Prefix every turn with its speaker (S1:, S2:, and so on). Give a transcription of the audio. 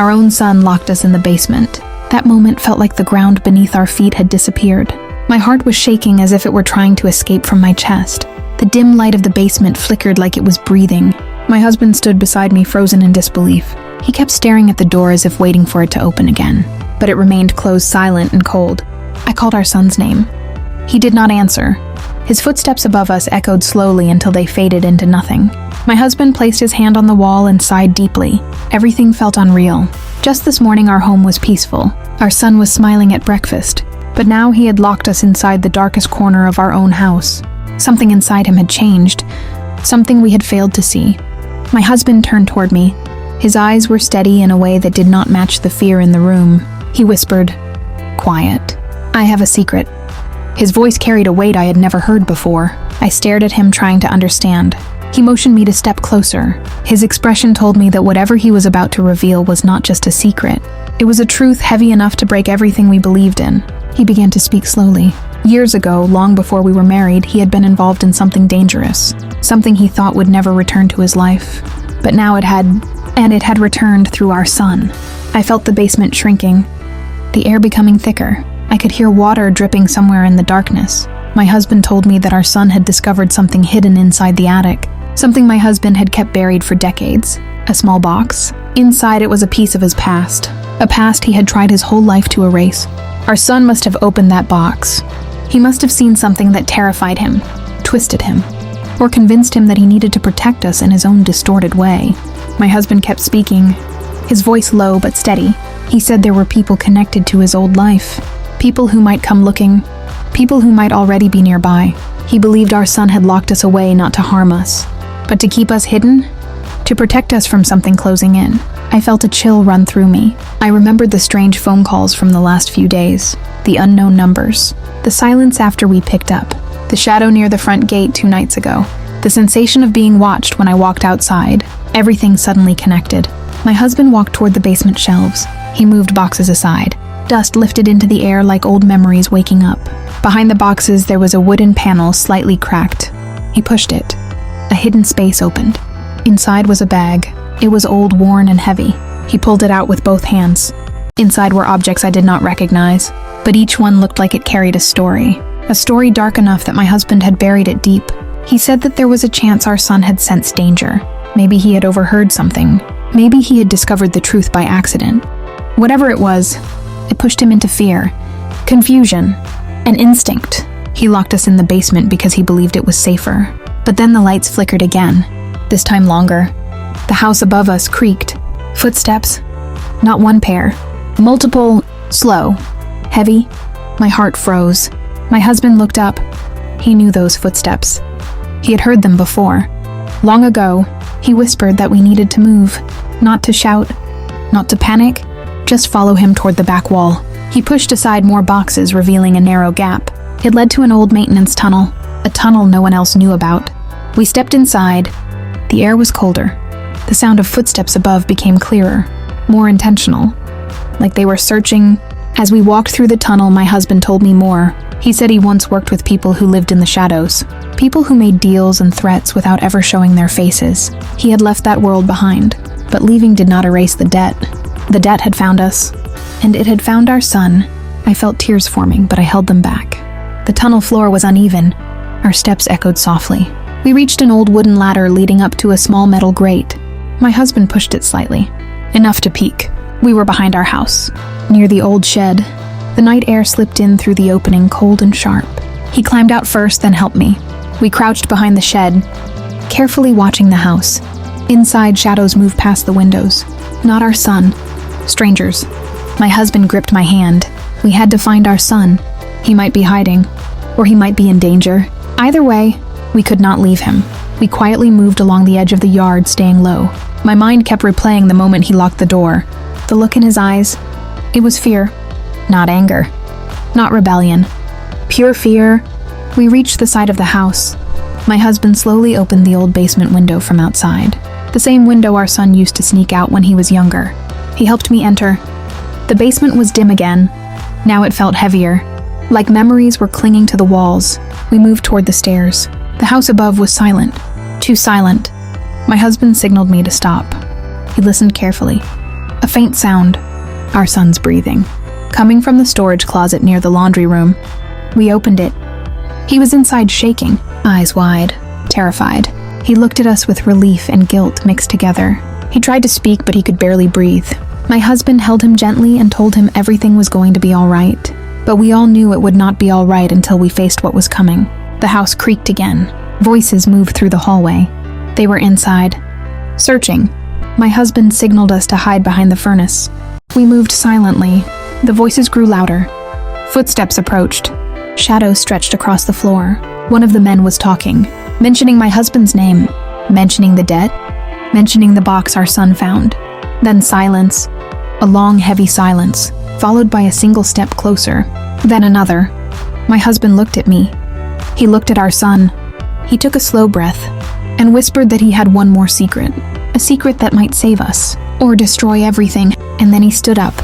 S1: Our own son locked us in the basement. That moment felt like the ground beneath our feet had disappeared. My heart was shaking as if it were trying to escape from my chest. The dim light of the basement flickered like it was breathing. My husband stood beside me, frozen in disbelief. He kept staring at the door as if waiting for it to open again, but it remained closed, silent and cold. I called our son's name. He did not answer. His footsteps above us echoed slowly until they faded into nothing. My husband placed his hand on the wall and sighed deeply. Everything felt unreal. Just this morning our home was peaceful. Our son was smiling at breakfast, but now he had locked us inside the darkest corner of our own house. Something inside him had changed, something we had failed to see. My husband turned toward me. His eyes were steady in a way that did not match the fear in the room. He whispered, "Quiet. I have a secret." His voice carried a weight I had never heard before. I stared at him, trying to understand. He motioned me to step closer. His expression told me that whatever he was about to reveal was not just a secret. It was a truth heavy enough to break everything we believed in. He began to speak slowly. Years ago, long before we were married, he had been involved in something dangerous, something he thought would never return to his life. But now it had returned through our son. I felt the basement shrinking, the air becoming thicker. I could hear water dripping somewhere in the darkness. My husband told me that our son had discovered something hidden inside the attic, something my husband had kept buried for decades. A small box. Inside it was a piece of his past, a past he had tried his whole life to erase. Our son must have opened that box. He must have seen something that terrified him, twisted him, or convinced him that he needed to protect us in his own distorted way. My husband kept speaking, his voice low but steady. He said there were people connected to his old life, people who might come looking, people who might already be nearby. He believed our son had locked us away not to harm us, but to keep us hidden, to protect us from something closing in. I felt a chill run through me. I remembered the strange phone calls from the last few days, the unknown numbers, the silence after we picked up, the shadow near the front gate 2 nights ago, the sensation of being watched when I walked outside. Everything suddenly connected. My husband walked toward the basement shelves. He moved boxes aside. Dust lifted into the air like old memories waking up. Behind the boxes there was a wooden panel slightly cracked. He pushed it. A hidden space opened. Inside was a bag. It was old, worn, and heavy. He pulled it out with both hands. Inside were objects I did not recognize, but each one looked like it carried a story dark enough that my husband had buried it deep. He said that there was a chance our son had sensed danger. Maybe he had overheard something. Maybe he had discovered the truth by accident. Whatever it was, it pushed him into fear, confusion, an instinct. He locked us in the basement because he believed it was safer. But then the lights flickered again, this time longer. The house above us creaked. Footsteps. Not one pair. Multiple, slow, heavy. My heart froze. My husband looked up. He knew those footsteps. He had heard them before. Long ago, he whispered that we needed to move, not to shout, not to panic, just follow him toward the back wall. He pushed aside more boxes, revealing a narrow gap. It led to an old maintenance tunnel, a tunnel no one else knew about. We stepped inside. The air was colder. The sound of footsteps above became clearer, more intentional, like they were searching. As we walked through the tunnel, my husband told me more. He said he once worked with people who lived in the shadows, people who made deals and threats without ever showing their faces. He had left that world behind, but leaving did not erase the debt. The debt had found us, and it had found our son. I felt tears forming, but I held them back. The tunnel floor was uneven. Our steps echoed softly. We reached an old wooden ladder leading up to a small metal grate. My husband pushed it slightly, enough to peek. We were behind our house, near the old shed. The night air slipped in through the opening, cold and sharp. He climbed out first, then helped me. We crouched behind the shed, carefully watching the house. Inside, shadows moved past the windows. Not our son. Strangers. My husband gripped my hand. We had to find our son. He might be hiding, or he might be in danger. Either way, we could not leave him. We quietly moved along the edge of the yard, staying low. My mind kept replaying the moment he locked the door. The look in his eyes. It was fear. Not anger. Not rebellion. Pure fear. We reached the side of the house. My husband slowly opened the old basement window from outside. The same window our son used to sneak out when he was younger. He helped me enter. The basement was dim again. Now it felt heavier. Like memories were clinging to the walls. We moved toward the stairs. The house above was silent. Too silent. My husband signaled me to stop. He listened carefully. A faint sound. Our son's breathing, coming from the storage closet near the laundry room. We opened it. He was inside shaking, eyes wide, terrified. He looked at us with relief and guilt mixed together. He tried to speak, but he could barely breathe. My husband held him gently and told him everything was going to be all right. But we all knew it would not be all right until we faced what was coming. The house creaked again. Voices moved through the hallway. They were inside, searching. My husband signaled us to hide behind the furnace. We moved silently. The voices grew louder. Footsteps approached. Shadows stretched across the floor. One of the men was talking, mentioning my husband's name, mentioning the debt, mentioning the box our son found. Then silence, a long, heavy silence, followed by a single step closer, then another. My husband looked at me. He looked at our son. He took a slow breath and whispered that he had one more secret, a secret that might save us or destroy everything, and then he stood up.